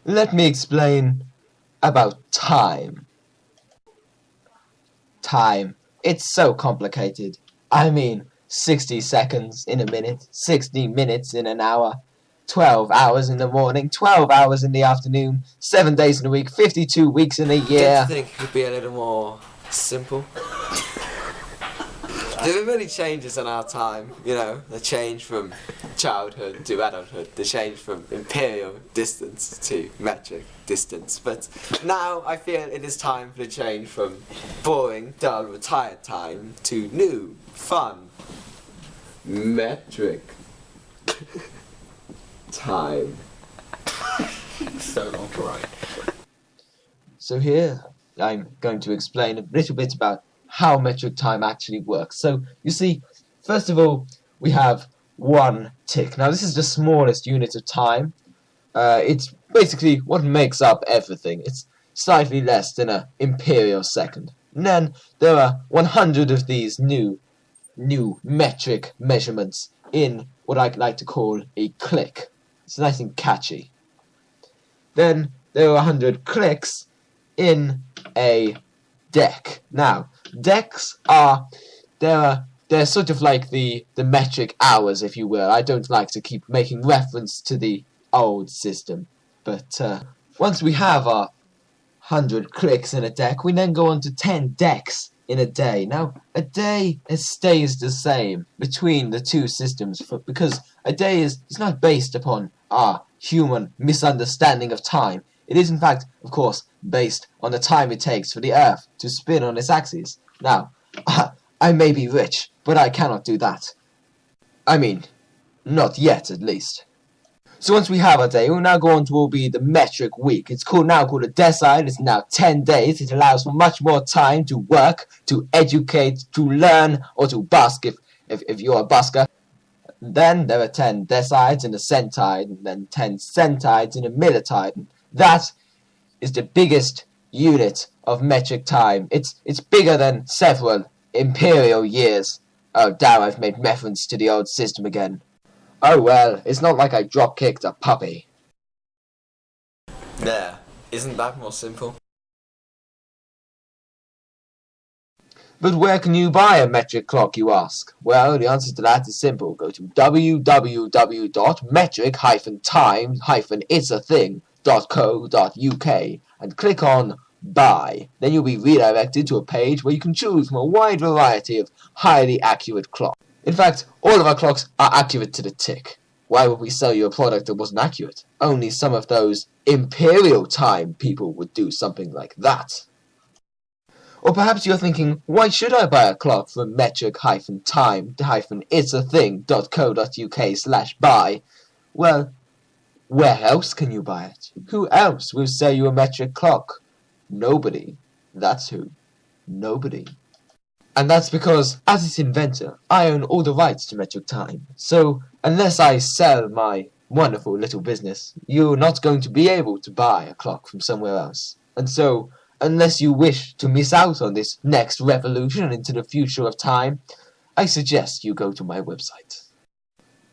let me explain about time. Time. It's so complicated. I mean, 60 seconds in a minute, 60 minutes in an hour, 12 hours in the morning, 12 hours in the afternoon, 7 days in a week, 52 weeks in a year. Don't you think it could be a little more simple? There have been many changes in our time, you know, the change from childhood to adulthood, the change from imperial distance to metric distance. But now I feel it is time for the change from boring, dull, retired time to new, fun, metric time. So long to write. So here, I'm going to explain a little bit about how metric time actually works. So, you see, first of all, we have 1 tick. Now, this is the smallest unit of time. It's basically what makes up everything. It's slightly less than an imperial second. And then there are 100 of these new metric measurements in what I like to call a click. It's nice and catchy. Then there are 100 clicks in a deck. Now, decks are they're sort of like the metric hours, if you will. I don't like to keep making reference to the old system, but once we have our 100 clicks in a deck, we then go on to 10 decks in a day. Now, a day stays the same between the two systems because a day is not based upon our human misunderstanding of time. It is, in fact, of course, based on the time it takes for the Earth to spin on its axis. Now, I may be rich, but I cannot do that. I mean, not yet, at least. So once we have our day, we'll now go on to what will be the metric week. It's now called a decile. It's now 10 days. It allows for much more time to work, to educate, to learn, or to busk if you're a busker. Then there are 10 decides in a centide, and then 10 centides in a millitide. That is the biggest unit of metric time. It's bigger than several imperial years. Oh, damn, I've made reference to the old system again. Oh well, it's not like I drop-kicked a puppy. There. Isn't that more simple? But where can you buy a metric clock, you ask? Well, the answer to that is simple. Go to www.metric-time-itsathing.co.uk and click on Buy. Then you'll be redirected to a page where you can choose from a wide variety of highly accurate clocks. In fact, all of our clocks are accurate to the tick. Why would we sell you a product that wasn't accurate? Only some of those imperial time people would do something like that. Or perhaps you're thinking, why should I buy a clock from metric-time-itsathing.co.uk/buy? Well, where else can you buy it? Who else will sell you a metric clock? Nobody. That's who. Nobody. And that's because, as its inventor, I own all the rights to metric time. So, unless I sell my wonderful little business, you're not going to be able to buy a clock from somewhere else. And so, unless you wish to miss out on this next revolution into the future of time, I suggest you go to my website.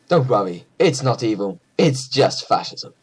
Don't worry, it's not evil, it's just fascism.